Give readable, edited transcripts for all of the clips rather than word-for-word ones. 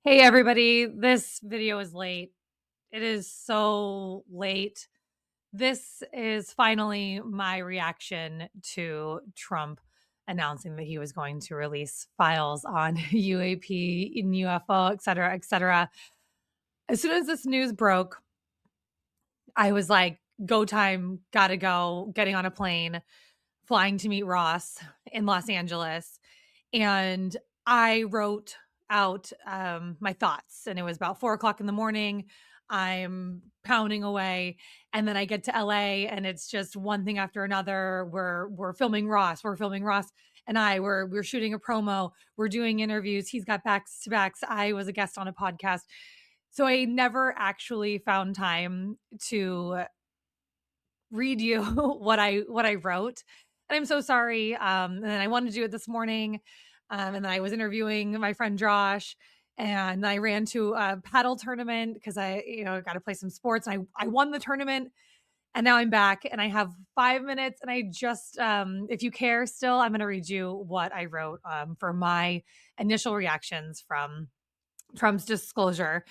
Hey everybody, this video is late. It is so late. This is finally my reaction to Trump announcing that he was going to release files on UAP and UFO, et cetera, et cetera. As soon as this news broke, I was like, go time, gotta go, getting on a plane, flying to meet Ross in Los Angeles. And I wrote out my thoughts, and it was about 4 o'clock in the morning. I'm pounding away, and then I get to LA, and it's just one thing after another. We're filming Ross. We're filming Ross, and we're shooting a promo. We're doing interviews. He's got backs to backs. I was a guest on a podcast, so I never actually found time to read you what I wrote. And I'm so sorry. And then I wanted to do it this morning. And then I was interviewing my friend Josh, and I ran to a paddle tournament because I got to play some sports. And I won the tournament, and now I'm back and I have 5 minutes. And I just, if you care still, I'm going to read you what I wrote for my initial reactions from Trump's disclosure.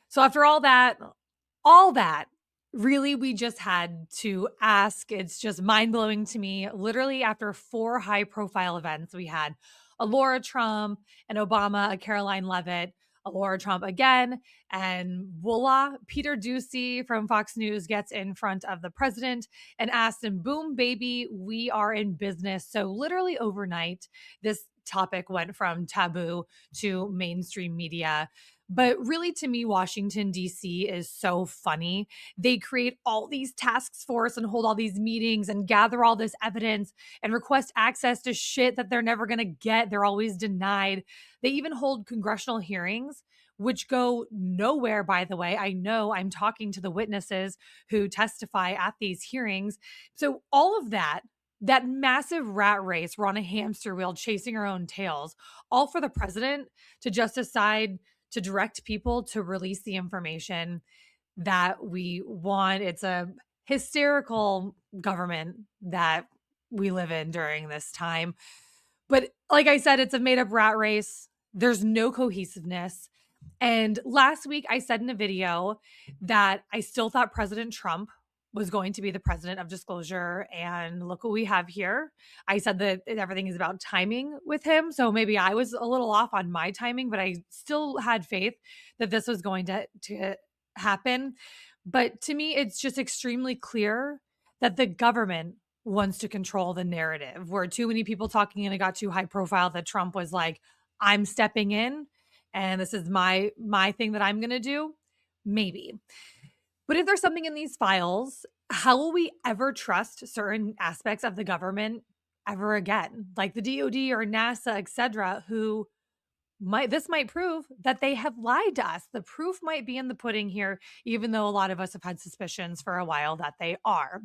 So after all that, really, we just had to ask. It's just mind blowing to me. Literally, after 4 high profile events, we had a Laura Trump, an Obama, a Caroline Levitt, a Laura Trump again, and voila, Peter Ducey from Fox News gets in front of the president and asks him, boom, baby, we are in business. So, literally overnight, this topic went from taboo to mainstream media. But really, to me, Washington, D.C. is so funny. They create all these task force and hold all these meetings and gather all this evidence and request access to shit that they're never going to get. They're always denied. They even hold congressional hearings, which go nowhere, by the way. I know I'm talking to the witnesses who testify at these hearings. So, all of that massive rat race, we're on a hamster wheel chasing our own tails, all for the president to just decide to direct people to release the information that we want. It's a hysterical government that we live in during this time. But like I said, it's a made up rat race. There's no cohesiveness. And last week, I said in a video that I still thought President Trump was going to be the president of disclosure. And look what we have here. I said that everything is about timing with him. So maybe I was a little off on my timing, but I still had faith that this was going to happen. But to me, it's just extremely clear that the government wants to control the narrative. Where too many people talking and it got too high profile that Trump was like, I'm stepping in and this is my thing that I'm going to do. Maybe. But if there's something in these files, how will we ever trust certain aspects of the government ever again? Like the DoD or NASA, etc., who might prove that they have lied to us. The proof might be in the pudding here, even though a lot of us have had suspicions for a while that they are.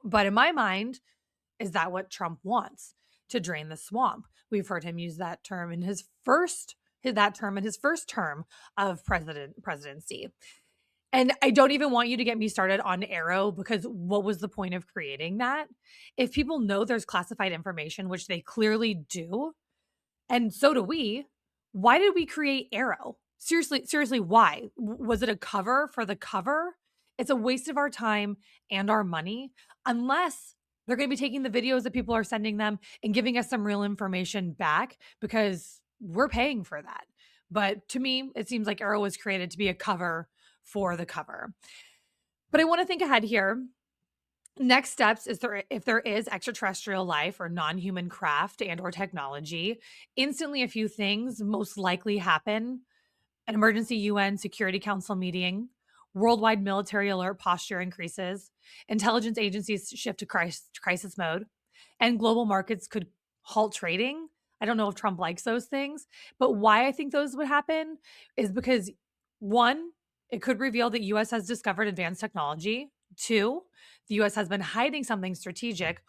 But in my mind, is that what Trump wants? To drain the swamp. We've heard him use that term in his first term of presidency. And I don't even want you to get me started on AARO, because what was the point of creating that? If people know there's classified information, which they clearly do, and so do we, why did we create AARO? Seriously, why? Was it a cover for the cover? It's a waste of our time and our money, unless they're going to be taking the videos that people are sending them and giving us some real information back, because we're paying for that. But to me, it seems like AARO was created to be a cover for the cover. But I want to think ahead here. Next steps is if there is extraterrestrial life or non-human craft and or technology, instantly a few things most likely happen: an emergency UN Security Council meeting, worldwide military alert posture increases, intelligence agencies shift to crisis mode, and global markets could halt trading. I don't know if Trump likes those things, but why I think those would happen is because, one, it could reveal that US has discovered advanced technology. Two, the US has been hiding something strategic,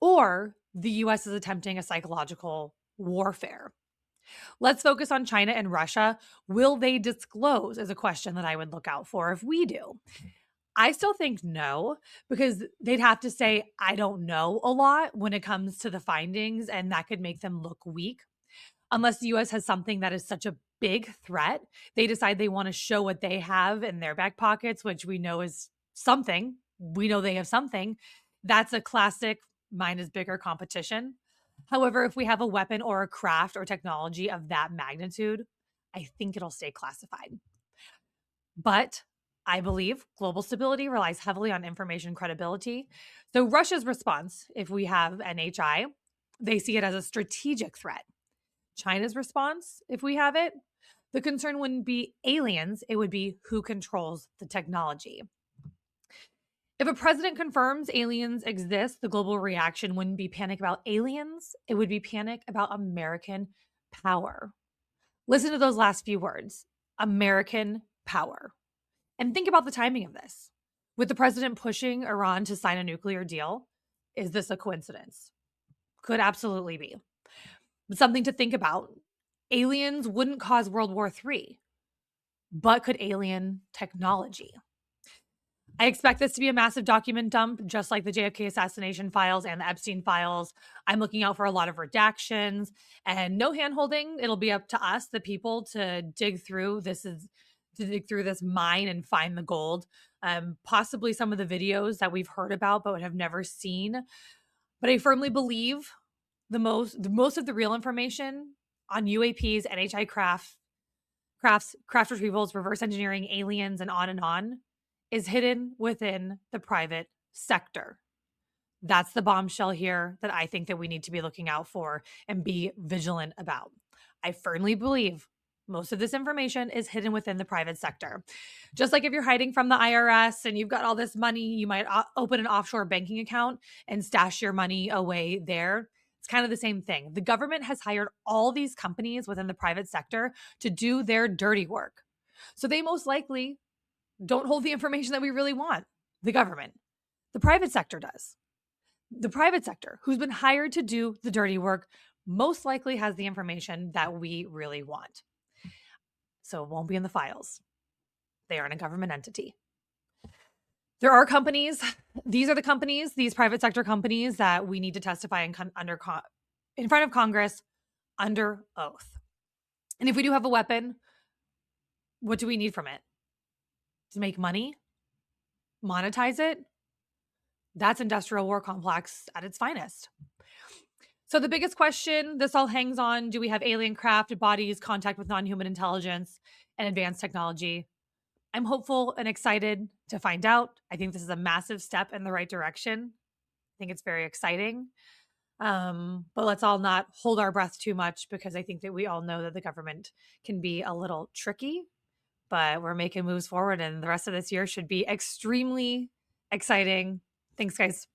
or the US is attempting a psychological warfare. Let's focus on China and Russia. Will they disclose is a question that I would look out for if we do. I still think no, because they'd have to say, I don't know a lot when it comes to the findings, and that could make them look weak. Unless the US has something that is such a big threat, they decide they want to show what they have in their back pockets, which we know is something. We know they have something. That's a classic mine is bigger competition. However, if we have a weapon or a craft or technology of that magnitude, I think it'll stay classified. But I believe global stability relies heavily on information credibility. So Russia's response, if we have NHI, they see it as a strategic threat. China's response, if we have it, the concern wouldn't be aliens, it would be who controls the technology. If a president confirms aliens exist, the global reaction wouldn't be panic about aliens, it would be panic about American power. Listen to those last few words, American power. And think about the timing of this. With the president pushing Iran to sign a nuclear deal, is this a coincidence? Could absolutely be. But something to think about. Aliens wouldn't cause World War III, but could alien technology? I expect this to be a massive document dump, just like the JFK assassination files and the Epstein files. I'm looking out for a lot of redactions and no handholding. It'll be up to us, the people, to dig through this mine and find the gold. Possibly some of the videos that we've heard about but have never seen. But I firmly believe the most of the real information on UAPs, NHI crafts, craft retrievals, reverse engineering, aliens, and on is hidden within the private sector. That's the bombshell here that I think that we need to be looking out for and be vigilant about. I firmly believe most of this information is hidden within the private sector. Just like if you're hiding from the IRS and you've got all this money, you might open an offshore banking account and stash your money away there. It's kind of the same thing. The government has hired all these companies within the private sector to do their dirty work. So they most likely don't hold the information that we really want. The government. The private sector does. The private sector, who's been hired to do the dirty work, most likely has the information that we really want. So it won't be in the files. They aren't a government entity. There are companies. These are the companies, these private sector companies that we need to testify in front of Congress under oath. And if we do have a weapon, what do we need from it? To make money? Monetize it? That's industrial war complex at its finest. So the biggest question this all hangs on, do we have alien craft, bodies, contact with non-human intelligence, and advanced technology? I'm hopeful and excited to find out. I think this is a massive step in the right direction. I think it's very exciting. But let's all not hold our breath too much, because I think that we all know that the government can be a little tricky, but we're making moves forward, and the rest of this year should be extremely exciting. Thanks, guys.